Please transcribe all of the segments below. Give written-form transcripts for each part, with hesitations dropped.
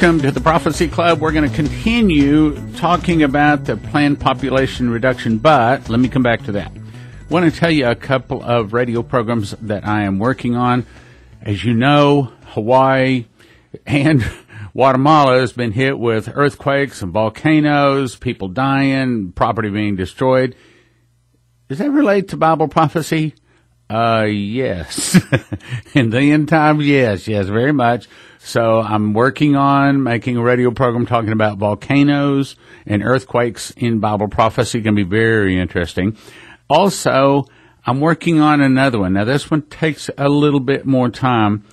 welcome to the Prophecy Club. We're going to continue talking about the planned population reduction, but let me come back to that. I want to tell you a couple of radio programs that I am working on. As you know, Hawaii and Guatemala has been hit with earthquakes and volcanoes, people dying, property being destroyed. Does that relate to Bible prophecy? Yes. In the end times, yes, very much. So I'm working on making a radio program talking about volcanoes and earthquakes in Bible prophecy. Going to be very interesting. Also, I'm working on another one. Now, this one takes a little bit more time,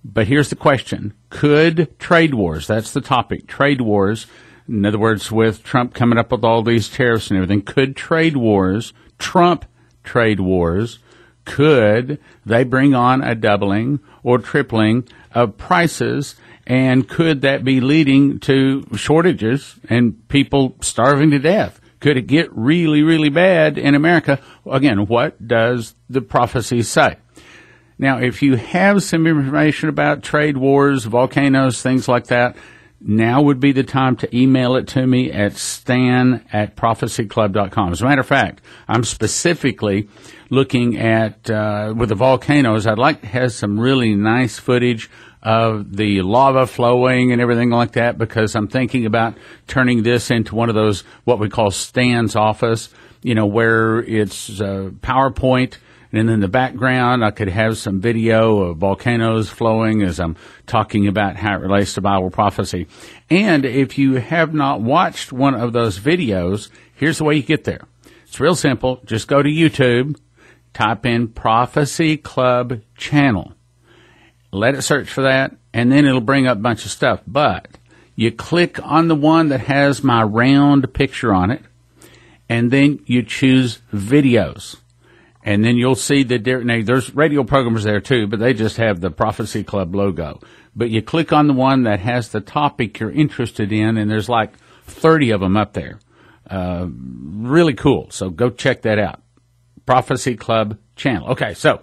but here's the question. Could trade wars, that's the topic, trade wars, in other words, with Trump coming up with all these tariffs and everything, could trade wars, Trump trade wars, could they bring on a doubling or tripling of prices, and could that be leading to shortages and people starving to death? Could it get really, really bad in America? Again, what does the prophecy say? Now, if you have some information about trade wars, volcanoes, things like that, now would be the time to email it to me at stan@prophecyclub.com. As a matter of fact, I'm specifically looking at, with the volcanoes, I'd like to have some really nice footage of the lava flowing and everything like that, because I'm thinking about turning this into one of those, what we call Stan's office, where it's PowerPoint, and in the background I could have some video of volcanoes flowing as I'm talking about how it relates to Bible prophecy. And if you have not watched one of those videos, here's the way you get there. It's real simple. Just go to YouTube, type in Prophecy Club Channel. Let it search for that, and then it'll bring up a bunch of stuff. But you click on the one that has my round picture on it, and then you choose videos. And then you'll see that there's radio programs there too, but they just have the Prophecy Club logo. But you click on the one that has the topic you're interested in, and there's like 30 of them up there. Really cool. So go check that out. Prophecy Club Channel. Okay, so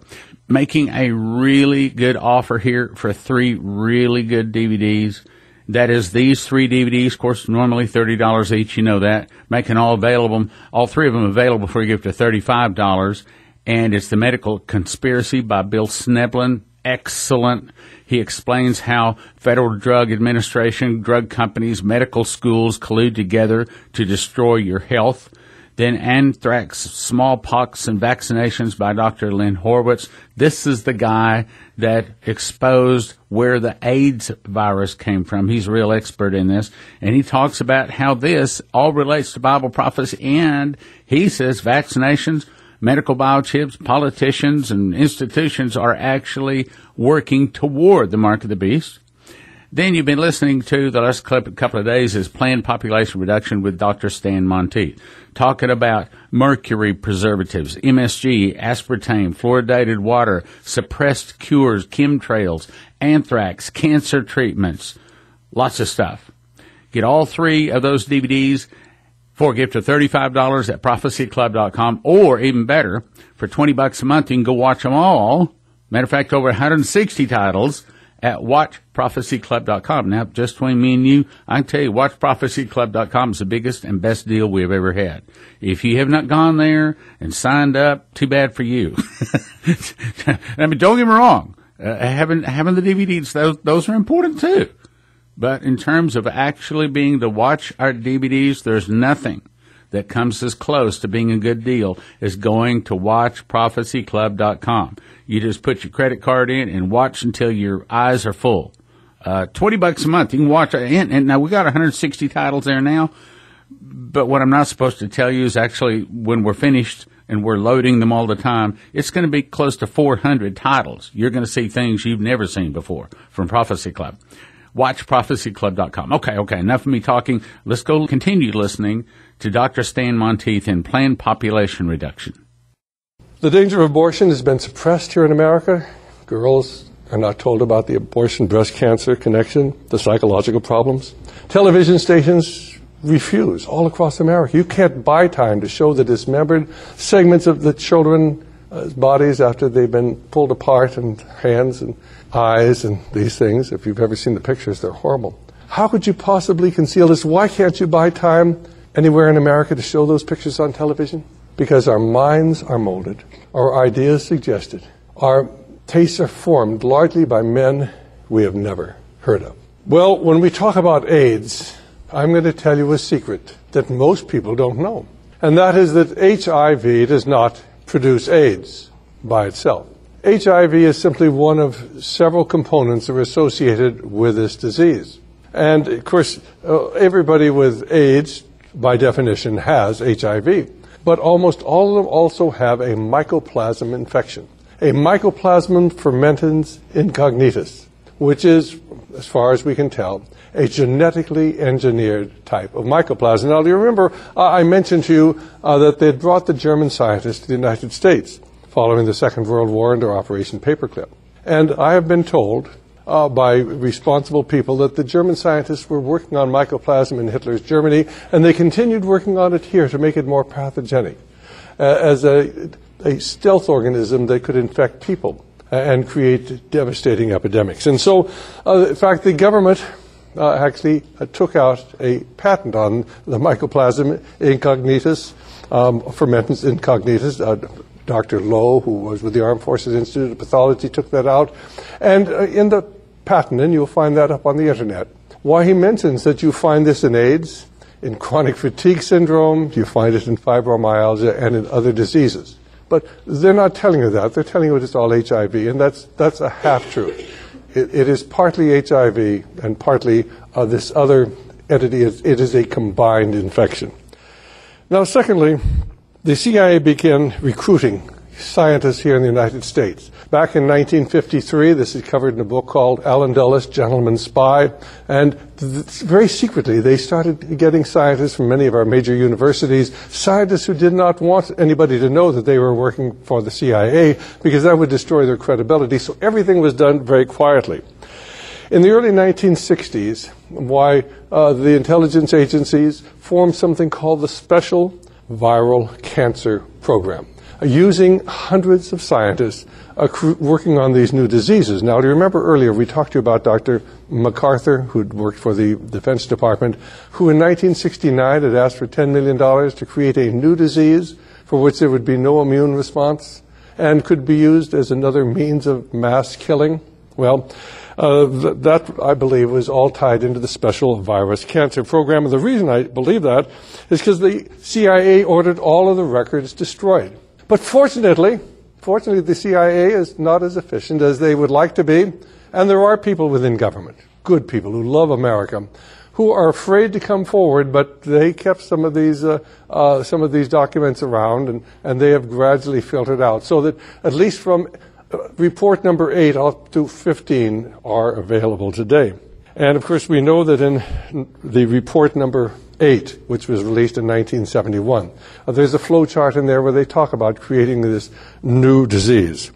making a really good offer here for 3 really good DVDs. That is these 3 DVDs, of course, normally $30 each. You know that. Making all 3 of them available for a gift of $35. And it's The Medical Conspiracy by Bill Sneblin. Excellent. He explains how Federal Drug Administration, drug companies, medical schools collude together to destroy your health. Then Anthrax, Smallpox, and Vaccinations by Dr. Lynn Horowitz. This is the guy that exposed where the AIDS virus came from. He's a real expert in this. And he talks about how this all relates to Bible prophecy. And he says vaccinations, medical biochips, politicians, and institutions are actually working toward the mark of the beast. Then you've been listening to the last couple of days is Planned Population Reduction with Dr. Stan Monteith, talking about mercury preservatives, MSG, aspartame, fluoridated water, suppressed cures, chemtrails, anthrax, cancer treatments, lots of stuff. Get all 3 of those DVDs for a gift of $35 at prophecyclub.com, or even better, for $20 a month, you can go watch them all. Matter of fact, over 160 titles at watchprophecyclub.com. Now, just between me and you, I can tell you, watchprophecyclub.com is the biggest and best deal we've ever had. If you have not gone there and signed up, too bad for you. I mean, don't get me wrong. Having the DVDs, those are important too. But in terms of actually being to watch our DVDs, there's nothing that comes as close to being a good deal as going to watchprophecyclub.com. You just put your credit card in and watch until your eyes are full. $20 a month, you can watch. And now we got 160 titles there now. But what I'm not supposed to tell you is actually when we're finished and we're loading them all the time, it's going to be close to 400 titles. You're going to see things you've never seen before from Prophecy Club. WatchProphecyClub.com. Okay, enough of me talking. Let's go continue listening to Dr. Stan Monteith in Planned Population Reduction. The danger of abortion has been suppressed here in America. Girls are not told about the abortion-breast cancer connection, the psychological problems. Television stations refuse all across America. You can't buy time to show the dismembered segments of the children's bodies after they've been pulled apart, and hands and eyes and these things. If you've ever seen the pictures, they're horrible. How could you possibly conceal this? Why can't you buy time anywhere in America to show those pictures on television? Because our minds are molded, our ideas suggested, our tastes are formed largely by men we have never heard of. Well, when we talk about AIDS, I'm going to tell you a secret that most people don't know. And that is that HIV does not produce AIDS by itself. HIV is simply one of several components that are associated with this disease. And, of course, everybody with AIDS, by definition, has HIV. But almost all of them also have a mycoplasma infection, a mycoplasma fermentans incognitus, which is, as far as we can tell, a genetically engineered type of mycoplasma. Now, do you remember I mentioned to you that they had brought the German scientists to the United States following the Second World War under Operation Paperclip. And I have been told by responsible people that the German scientists were working on mycoplasma in Hitler's Germany, and they continued working on it here to make it more pathogenic as a stealth organism that could infect people and create devastating epidemics. And so, in fact, the government actually took out a patent on the mycoplasma incognitus, fermentans incognitus. Dr. Lowe, who was with the Armed Forces Institute of Pathology, took that out. And in the patent, and you'll find that up on the internet, why he mentions that you find this in AIDS, in chronic fatigue syndrome, you find it in fibromyalgia, and in other diseases. But they're not telling you that. They're telling you it's all HIV, and that's a half-truth. It is partly HIV and partly this other entity. It is a combined infection. Now, secondly, the CIA began recruiting scientists here in the United States. Back in 1953, this is covered in a book called Allen Dulles, Gentleman's Spy, and very secretly they started getting scientists from many of our major universities, scientists who did not want anybody to know that they were working for the CIA because that would destroy their credibility, so everything was done very quietly. In the early 1960s, why the intelligence agencies formed something called the Special Viral Cancer Program, using hundreds of scientists working on these new diseases. Now, do you remember earlier we talked to you about Dr. MacArthur, who'd worked for the Defense Department, who in 1969 had asked for $10 million to create a new disease for which there would be no immune response and could be used as another means of mass killing? Well, that, I believe, was all tied into the Special Virus Cancer Program. And the reason I believe that is because the CIA ordered all of the records destroyed. But fortunately, the CIA is not as efficient as they would like to be. And there are people within government, good people who love America, who are afraid to come forward, but they kept some of these documents around, and they have gradually filtered out. So that at least from report number 8 up to 15 are available today. And of course, we know that in the report number 8, which was released in 1971, there's a flow chart in there where they talk about creating this new disease.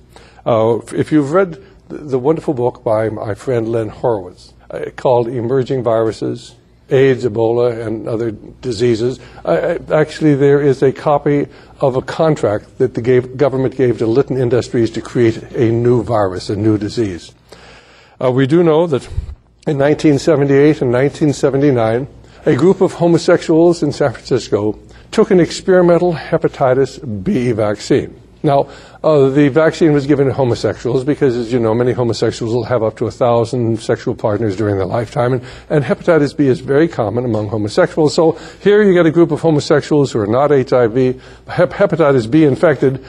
If you've read the wonderful book by my friend Len Horowitz called Emerging Viruses, AIDS, Ebola, and other diseases, actually there is a copy of a contract that the government gave to Litton Industries to create a new virus, a new disease. We do know that in 1978 and 1979, a group of homosexuals in San Francisco took an experimental hepatitis B vaccine. Now, the vaccine was given to homosexuals because, as you know, many homosexuals will have up to 1,000 sexual partners during their lifetime, and hepatitis B is very common among homosexuals. So here you get a group of homosexuals who are not HIV, hepatitis B infected.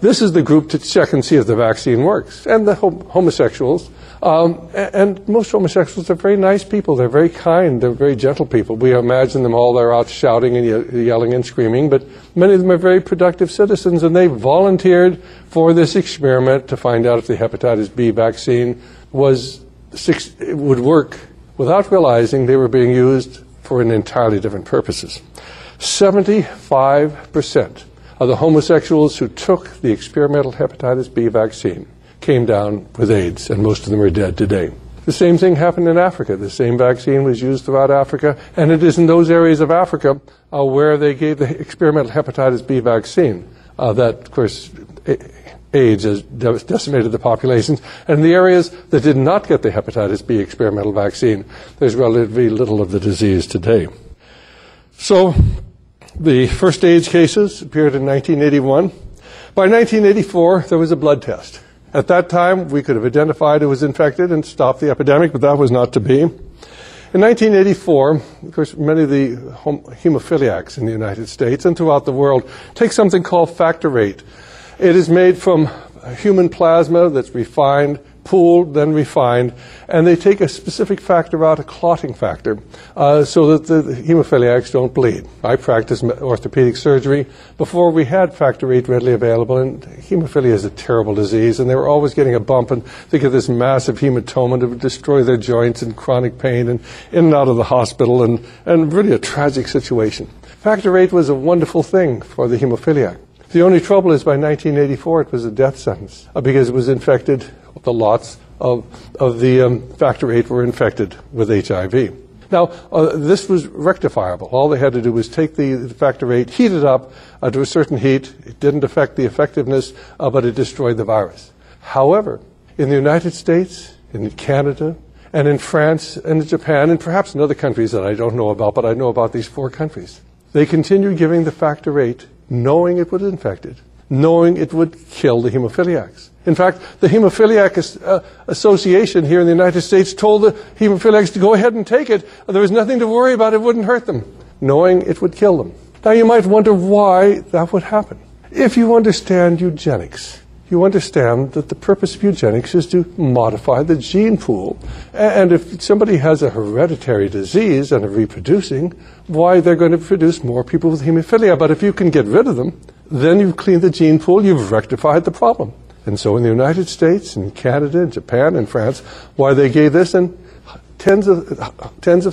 This is the group to check and see if the vaccine works. And the homosexuals, and most homosexuals are very nice people. They're very kind. They're very gentle people. We imagine them all there out shouting and yelling and screaming, but many of them are very productive citizens, and they volunteered for this experiment to find out if the hepatitis B vaccine would work without realizing they were being used for an entirely different purposes. 75% of the homosexuals who took the experimental hepatitis B vaccine came down with AIDS, and most of them are dead today. The same thing happened in Africa. The same vaccine was used throughout Africa, and it is in those areas of Africa where they gave the experimental hepatitis B vaccine that, of course, AIDS has decimated the populations. And in the areas that did not get the hepatitis B experimental vaccine, there's relatively little of the disease today. So the first AIDS cases appeared in 1981. By 1984, there was a blood test. At that time, we could have identified who was infected and stopped the epidemic, but that was not to be. In 1984, of course, many of the hemophiliacs in the United States and throughout the world take something called factor VIII. It is made from human plasma that's refined, pooled, then refined, and they take a specific factor out, a clotting factor, so that the hemophiliacs don't bleed. I practiced orthopedic surgery before we had factor VIII readily available, and hemophilia is a terrible disease, and they were always getting a bump and they get this massive hematoma that would destroy their joints and chronic pain and in and out of the hospital, and really a tragic situation. Factor VIII was a wonderful thing for the hemophiliac. The only trouble is by 1984 it was a death sentence because it was infected, the lots of the factor VIII were infected with HIV. Now, this was rectifiable. All they had to do was take the factor VIII, heat it up to a certain heat. It didn't affect the effectiveness, but it destroyed the virus. However, in the United States, in Canada, and in France, and in Japan, and perhaps in other countries that I don't know about, but I know about these 4 countries, they continued giving the factor VIII knowing it was infected, knowing it would kill the hemophiliacs. In fact, the Hemophiliac Association here in the United States told the hemophiliacs to go ahead and take it. There was nothing to worry about. It wouldn't hurt them, knowing it would kill them. Now, you might wonder why that would happen. If you understand eugenics, you understand that the purpose of eugenics is to modify the gene pool. And if somebody has a hereditary disease and are reproducing, why, they're going to produce more people with hemophilia. But if you can get rid of them, then you've cleaned the gene pool, you've rectified the problem. And so in the United States, in Canada, in Japan, and France, why they gave this, and tens of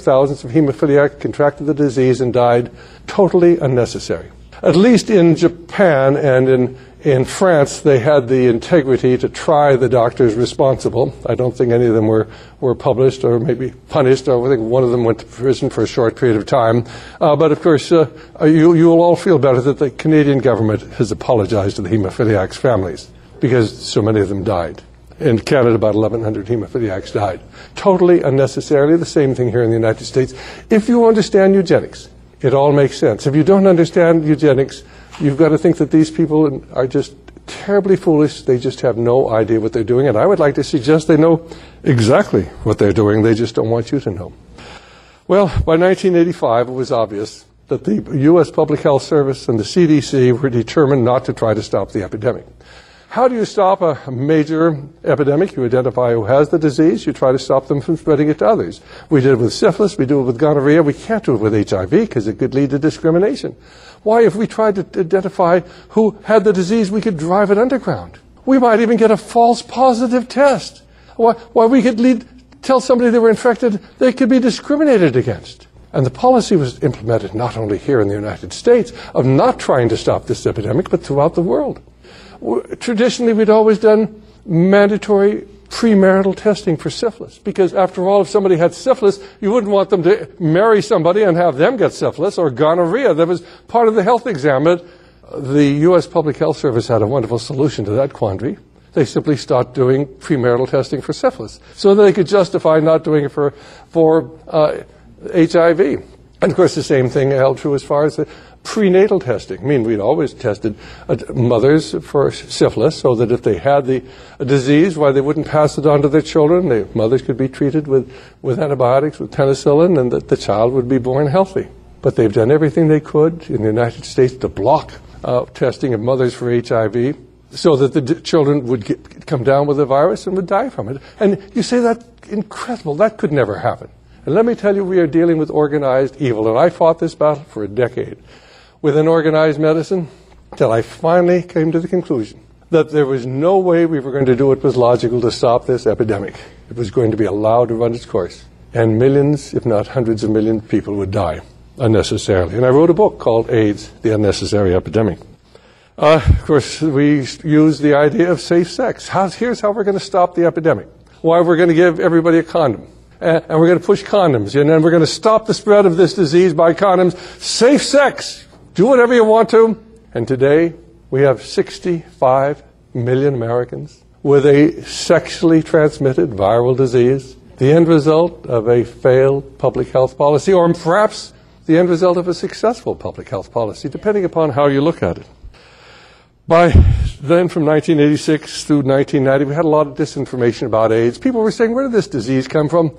thousands of hemophiliacs contracted the disease and died, totally unnecessary. At least in Japan and in France, they had the integrity to try the doctors responsible. I don't think any of them were published or maybe punished. I think one of them went to prison for a short period of time. But of course, you'll all feel better that the Canadian government has apologized to the hemophiliacs' families because so many of them died. In Canada, about 1,100 hemophiliacs died. Totally unnecessarily. The same thing here in the United States. If you understand eugenics, it all makes sense. If you don't understand eugenics, you've got to think that these people are just terribly foolish. They just have no idea what they're doing. And I would like to suggest they know exactly what they're doing. They just don't want you to know. Well, by 1985, it was obvious that the U.S. Public Health Service and the CDC were determined not to try to stop the epidemic. How do you stop a major epidemic? You identify who has the disease. You try to stop them from spreading it to others. We did it with syphilis. We do it with gonorrhea. We can't do it with HIV because it could lead to discrimination. Why, if we tried to identify who had the disease, we could drive it underground. We might even get a false positive test. Why we could tell somebody they were infected, they could be discriminated against. And the policy was implemented not only here in the United States of not trying to stop this epidemic, but throughout the world. Traditionally, we'd always done mandatory premarital testing for syphilis because, after all, if somebody had syphilis, you wouldn't want them to marry somebody and have them get syphilis or gonorrhea. That was part of the health exam. The U.S. Public Health Service had a wonderful solution to that quandary. They simply stopped doing premarital testing for syphilis so that they could justify not doing it for HIV. And, of course, the same thing held true as far as the prenatal testing. I mean, we'd always tested mothers for syphilis so that if they had the disease, why, they wouldn't pass it on to their children. The mothers could be treated with antibiotics, with penicillin, and that the child would be born healthy. But they've done everything they could in the United States to block testing of mothers for HIV so that the children would come down with the virus and would die from it. And you say, that's incredible. That could never happen. And let me tell you, we are dealing with organized evil. And I fought this battle for a decade within organized medicine until I finally came to the conclusion that there was no way we were going to do what was logical to stop this epidemic. It was going to be allowed to run its course. And millions, if not hundreds of millions of people would die unnecessarily. And I wrote a book called AIDS, The Unnecessary Epidemic. Of course, we use the idea of safe sex. Here's how we're going to stop the epidemic. Why, we're going to give everybody a condom. And we're going to push condoms. And then we're going to stop the spread of this disease by condoms. Safe sex. Do whatever you want to. And today, we have 65 million Americans with a sexually transmitted viral disease, the end result of a failed public health policy, or perhaps the end result of a successful public health policy, depending upon how you look at it. By then, from 1986 through 1990, we had a lot of disinformation about AIDS. People were saying, where did this disease come from?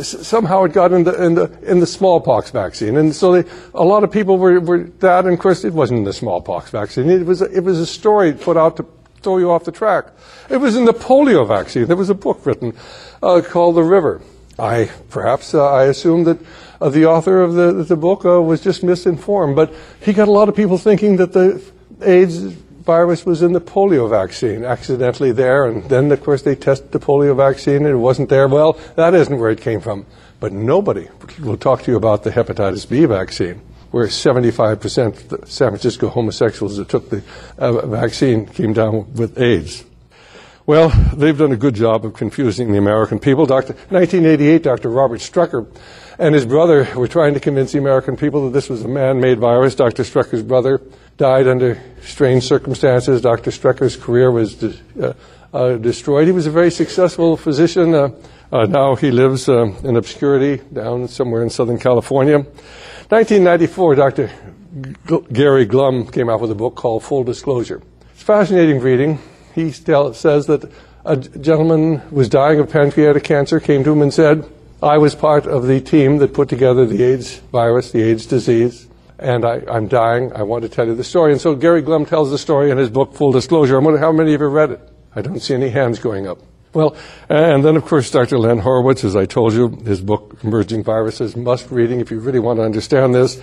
Somehow it got in the smallpox vaccine, and so a lot of people were that. And of course, it wasn't in the smallpox vaccine. It was a story put out to throw you off the track. It was in the polio vaccine. There was a book written called The River. I assumed that the author of the book was just misinformed, but he got a lot of people thinking that the AIDS virus was in the polio vaccine, accidentally there, and then, of course, they tested the polio vaccine and it wasn't there. Well, that isn't where it came from. But nobody will talk to you about the hepatitis B vaccine, where 75% of the San Francisco homosexuals that took the vaccine came down with AIDS. Well, they've done a good job of confusing the American people. 1988, Dr. Robert Strucker and his brother were trying to convince the American people that this was a man-made virus. Dr. Strucker's brother died under strange circumstances. Dr. Strucker's career was destroyed. He was a very successful physician. Now he lives in obscurity down somewhere in Southern California. 1994, Dr. Gary Glum came out with a book called Full Disclosure. It's fascinating reading. He says that a gentleman was dying of pancreatic cancer, came to him and said, I was part of the team that put together the AIDS virus, the AIDS disease, and I'm dying. I want to tell you the story. And so Gary Glum tells the story in his book, Full Disclosure. I wonder how many of you read it. I don't see any hands going up. Well, and then, of course, Dr. Len Horowitz, as I told you, his book, Emerging Viruses, must reading if you really want to understand this.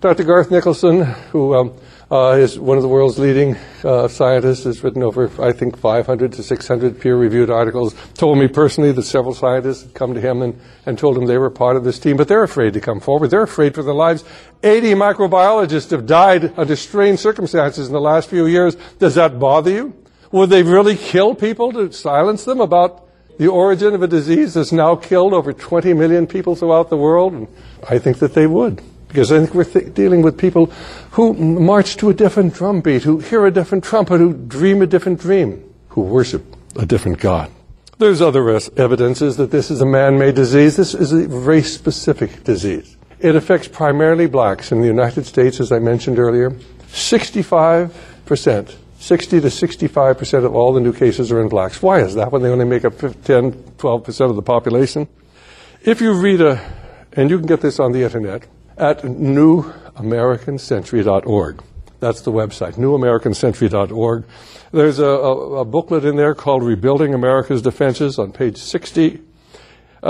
Dr. Garth Nicholson, who is one of the world's leading scientists, has written over, I think, 500 to 600 peer-reviewed articles, told me personally that several scientists had come to him and told him they were part of this team, but they're afraid to come forward. They're afraid for their lives. 80 microbiologists have died under strange circumstances in the last few years. Does that bother you? Would they really kill people to silence them about the origin of a disease that's now killed over 20 million people throughout the world? And I think that they would. Because I think we're dealing with people who march to a different drumbeat, who hear a different trumpet, who dream a different dream, who worship a different God. There's other evidences that this is a man-made disease. This is a race-specific disease. It affects primarily blacks in the United States, as I mentioned earlier. 65%, 60 to 65% of all the new cases are in blacks. Why is that when they only make up 10, 12% of the population? If you read and you can get this on the internet, at newamericancentury.org. That's the website, newamericancentury.org. There's a booklet in there called Rebuilding America's Defenses on page 60.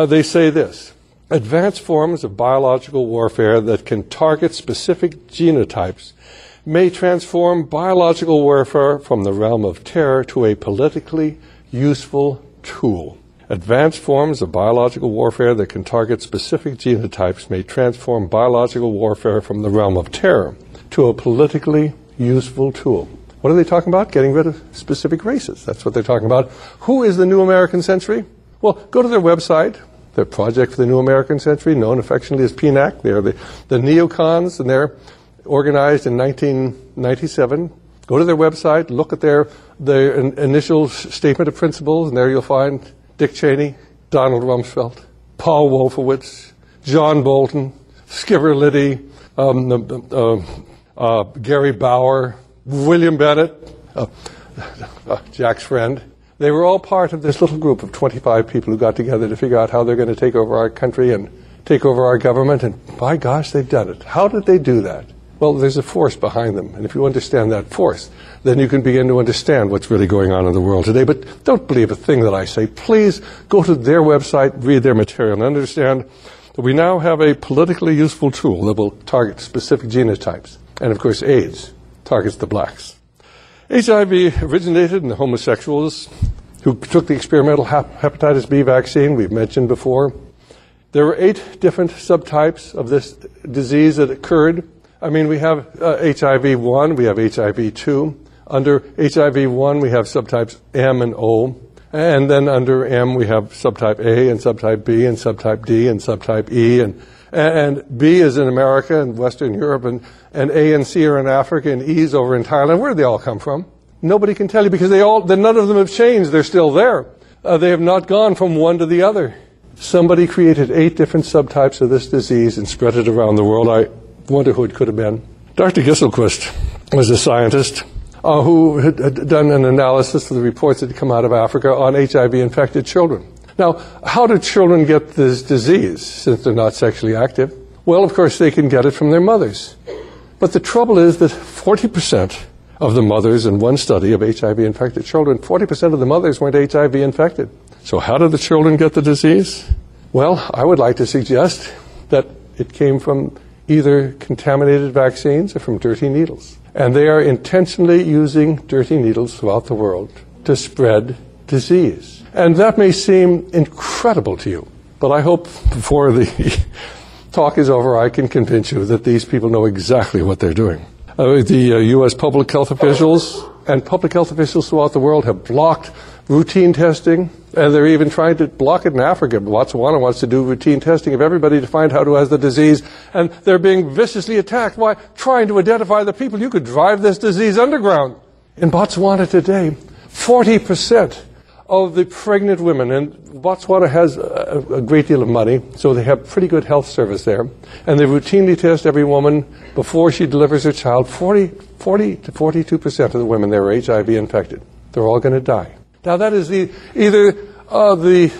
They say this: advanced forms of biological warfare that can target specific genotypes may transform biological warfare from the realm of terror to a politically useful tool. Advanced forms of biological warfare that can target specific genotypes may transform biological warfare from the realm of terror to a politically useful tool. What are they talking about? Getting rid of specific races. That's what they're talking about. Who is the New American Century? Well, go to their website, their Project for the New American Century, known affectionately as PNAC. They're the neocons, and they're organized in 1997. Go to their website, look at their initial statement of principles, and there you'll find Dick Cheney, Donald Rumsfeld, Paul Wolfowitz, John Bolton, Skipper Liddy, Gary Bauer, William Bennett, Jack's friend. They were all part of this little group of 25 people who got together to figure out how they're going to take over our country and take over our government, and by gosh, they've done it. How did they do that? Well, there's a force behind them, and if you understand that force, then you can begin to understand what's really going on in the world today. But don't believe a thing that I say. Please go to their website, read their material, and understand that we now have a politically useful tool that will target specific genotypes. And, of course, AIDS targets the blacks. HIV originated in the homosexuals who took the experimental hepatitis B vaccine we've mentioned before. There were 8 different subtypes of this disease that occurred. I mean, we have HIV-1, we have HIV-2. Under HIV-1, we have subtypes M and O. And then under M, we have subtype A and subtype B and subtype D and subtype E. And and B is in America and Western Europe, and A and C are in Africa, and E is over in Thailand. Where do they all come from? Nobody can tell you because none of them have changed. They're still there. They have not gone from one to the other. Somebody created 8 different subtypes of this disease and spread it around the world. I wonder who it could have been. Dr. Gisselquist was a scientist who had done an analysis of the reports that had come out of Africa on HIV-infected children. Now, how do children get this disease since they're not sexually active? Well, of course, they can get it from their mothers. But the trouble is that 40% of the mothers in one study of HIV-infected children, 40% of the mothers weren't HIV-infected. So how did the children get the disease? Well, I would like to suggest that it came from either contaminated vaccines or from dirty needles. And they are intentionally using dirty needles throughout the world to spread disease. And that may seem incredible to you, but I hope before the talk is over I can convince you that these people know exactly what they're doing. The U.S. public health officials and public health officials throughout the world have blocked routine testing, and they're even trying to block it in Africa. Botswana wants to do routine testing of everybody to find out who has the disease, and they're being viciously attacked. Why? Trying to identify the people. You could drive this disease underground. In Botswana today, 40% of the pregnant women, and Botswana has a great deal of money, so they have pretty good health service there, and they routinely test every woman before she delivers her child. 40 to 42% of the women there are HIV infected. They're all going to die. Now that is either the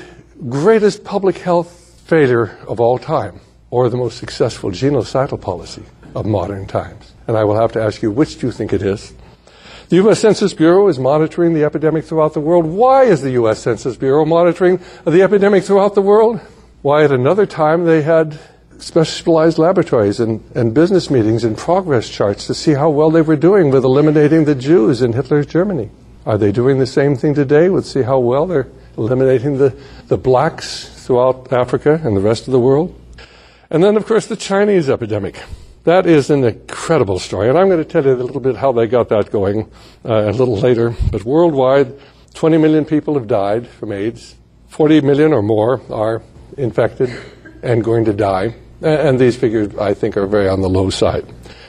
greatest public health failure of all time or the most successful genocidal policy of modern times. And I will have to ask you, which do you think it is? The U.S. Census Bureau is monitoring the epidemic throughout the world. Why is the U.S. Census Bureau monitoring the epidemic throughout the world? Why, at another time, they had specialized laboratories and business meetings and progress charts to see how well they were doing with eliminating the Jews in Hitler's Germany. Are they doing the same thing today? Let's see how well they're eliminating the blacks throughout Africa and the rest of the world. And then, of course, the Chinese epidemic. That is an incredible story, and I'm going to tell you a little bit how they got that going a little later. But worldwide, 20 million people have died from AIDS. 40 million or more are infected and going to die. And these figures, I think, are very on the low side.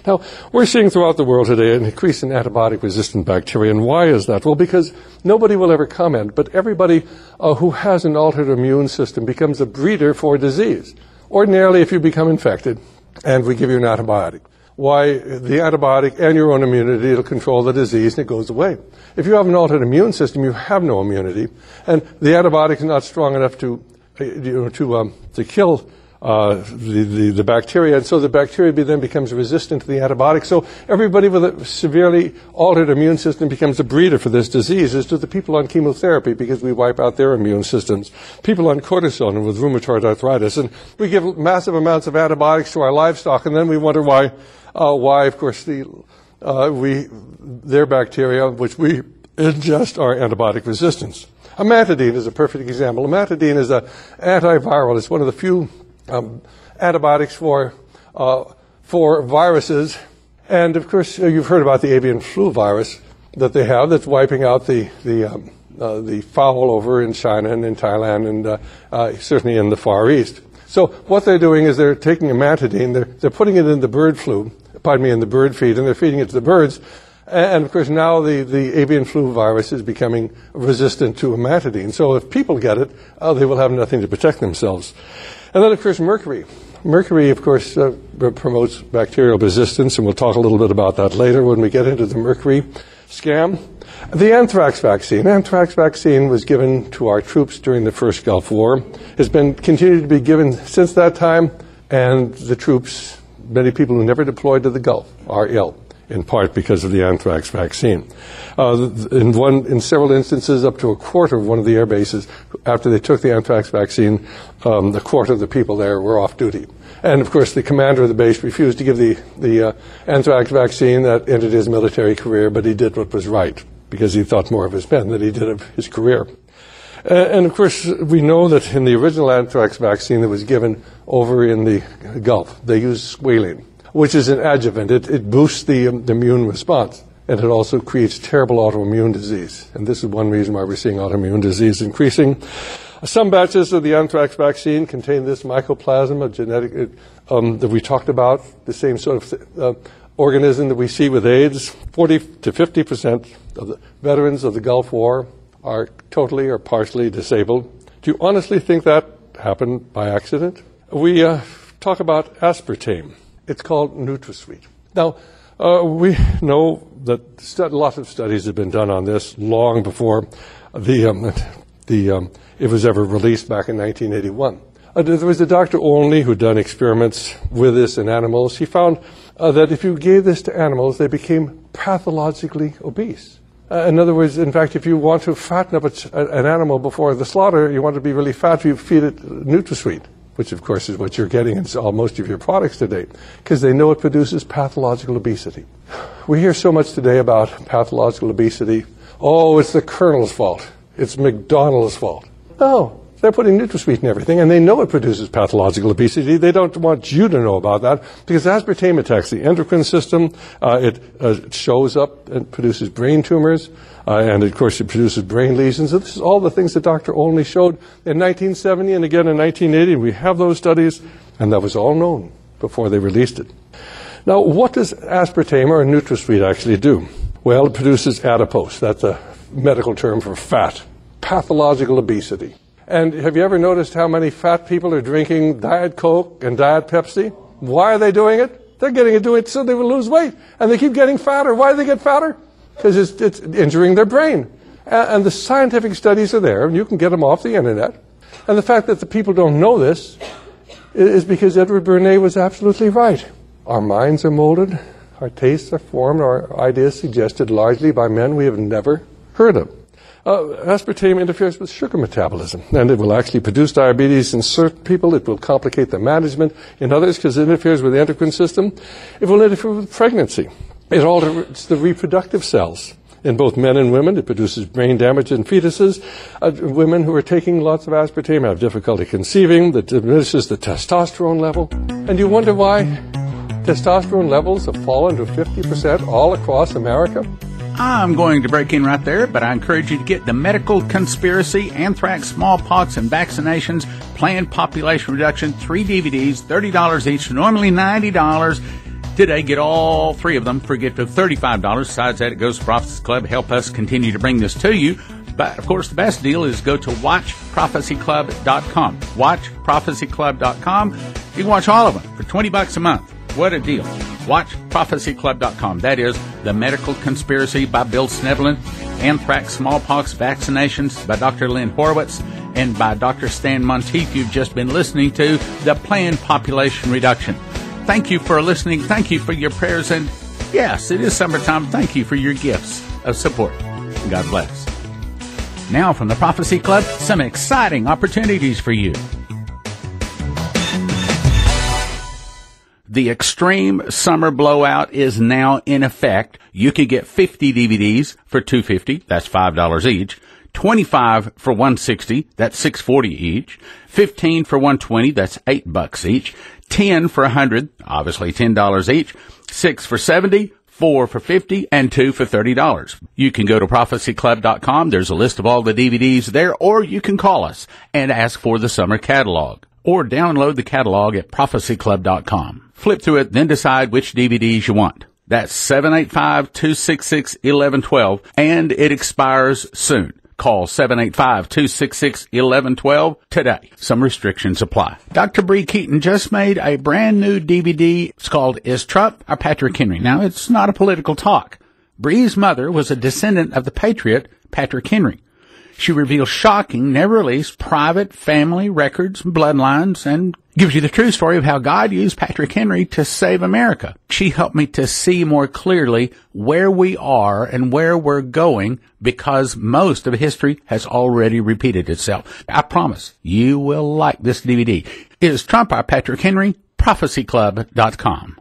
Now, we're seeing throughout the world today an increase in antibiotic-resistant bacteria. And why is that? Well, because nobody will ever comment, but everybody who has an altered immune system becomes a breeder for disease. Ordinarily, if you become infected and we give you an antibiotic, why, the antibiotic and your own immunity will control the disease and it goes away. If you have an altered immune system, you have no immunity, and the antibiotic is not strong enough to kill the bacteria, and so the bacteria then becomes resistant to the antibiotic. So everybody with a severely altered immune system becomes a breeder for this disease, as do the people on chemotherapy, because we wipe out their immune systems. People on cortisone and with rheumatoid arthritis, and we give massive amounts of antibiotics to our livestock, and then we wonder why of course, their bacteria, which we ingest, are antibiotic resistance. Amantadine is a perfect example. Amantadine is an antiviral. It's one of the few antibiotics for viruses. And of course, you've heard about the avian flu virus that they have that's wiping out the fowl over in China and in Thailand and certainly in the Far East. So what they're doing is they're taking amantadine, they're putting it in the bird feed, and they're feeding it to the birds. And of course, now the avian flu virus is becoming resistant to amantadine. So if people get it, they will have nothing to protect themselves. And then, of course, mercury. Mercury, of course, promotes bacterial resistance, and we'll talk a little bit about that later when we get into the mercury scam. The anthrax vaccine. Anthrax vaccine was given to our troops during the first Gulf War. It's been continued to be given since that time, and the troops, many people who never deployed to the Gulf, are ill, in part because of the anthrax vaccine. In several instances, up to a quarter of one of the air bases, after they took the anthrax vaccine, a quarter of the people there were off duty. And of course, the commander of the base refused to give the anthrax vaccine. That ended his military career, but he did what was right, because he thought more of his men than he did of his career. And of course, we know that in the original anthrax vaccine that was given over in the Gulf, they used squalene, which is an adjuvant. It boosts the immune response, and it also creates terrible autoimmune disease. And this is one reason why we're seeing autoimmune disease increasing. Some batches of the anthrax vaccine contain this mycoplasma of genetic that we talked about, the same sort of organism that we see with AIDS. 40 to 50% of the veterans of the Gulf War are totally or partially disabled. Do you honestly think that happened by accident? We talk about aspartame. It's called NutraSweet. Now, we know that lots of studies have been done on this long before it was ever released back in 1981. There was a Dr. Olney who done experiments with this in animals. He found that if you gave this to animals, they became pathologically obese. In other words, in fact, if you want to fatten up an animal before the slaughter, you want to be really fat, you feed it NutraSweet, which of course is what you're getting in most of your products today, because they know it produces pathological obesity. We hear so much today about pathological obesity. Oh, it's the Colonel's fault. It's McDonald's fault. No. They're putting NutraSweet in everything, and they know it produces pathological obesity. They don't want you to know about that, because aspartame attacks the endocrine system. It shows up and produces brain tumors, and of course it produces brain lesions. So this is all the things that Dr. Olney showed in 1970 and again in 1980. We have those studies, and that was all known before they released it. Now, what does aspartame or NutraSweet actually do? Well, it produces adipose. That's a medical term for fat. Pathological obesity. And have you ever noticed how many fat people are drinking Diet Coke and Diet Pepsi? Why are they doing it? They're getting it doing it so they will lose weight. And they keep getting fatter. Why do they get fatter? Because it's injuring their brain. And the scientific studies are there, and you can get them off the internet. And the fact that the people don't know this is because Edward Bernays was absolutely right. Our minds are molded, our tastes are formed, our ideas suggested largely by men we have never heard of. Aspartame interferes with sugar metabolism, and it will actually produce diabetes in certain people. It will complicate the management in others because it interferes with the endocrine system. It will interfere with pregnancy. It alters the reproductive cells in both men and women. It produces brain damage in fetuses. Women who are taking lots of aspartame have difficulty conceiving. That diminishes the testosterone level. And you wonder why testosterone levels have fallen to 50% all across America? I'm going to break in right there, but I encourage you to get The Medical Conspiracy, Anthrax, Smallpox, and Vaccinations, Planned Population Reduction, 3 DVDs, $30 each, normally $90. Today, get all 3 of them for a gift of $35. Besides that, it goes to Prophecy Club. Help us continue to bring this to you. But, of course, the best deal is go to watchprophecyclub.com. Watchprophecyclub.com. You can watch all of them for $20 a month. What a deal. WatchProphecyClub.com. That is The Medical Conspiracy by Bill Snevlin, Anthrax, Smallpox, Vaccinations by Dr. Lynn Horowitz, and by Dr. Stan Montieth. You've just been listening to The Planned Population Reduction. Thank you for listening. Thank you for your prayers. And yes, it is summertime. Thank you for your gifts of support. God bless. Now from the Prophecy Club, some exciting opportunities for you. The extreme summer blowout is now in effect. You could get 50 DVDs for $250. That's $5 each. 25 for $160. That's $6.40 each. 15 for $120. That's $8 each. 10 for $100. Obviously $10 each. 6 for $70. 4 for $50, and 2 for $30. You can go to prophecyclub.com. There's a list of all the DVDs there, or you can call us and ask for the summer catalog, or download the catalog at prophecyclub.com. Flip through it, then decide which DVDs you want. That's 785-266-1112, and it expires soon. Call 785-266-1112 today. Some restrictions apply. Dr. Bree Keaton just made a brand new DVD. It's called Is Trump or Patrick Henry? Now, it's not a political talk. Bree's mother was a descendant of the patriot Patrick Henry. She reveals shocking, never released private family records and bloodlines, and gives you the true story of how God used Patrick Henry to save America. She helped me to see more clearly where we are and where we're going, because most of history has already repeated itself. I promise you will like this DVD. Is Trump our Patrick Henry? prophecyclub.com.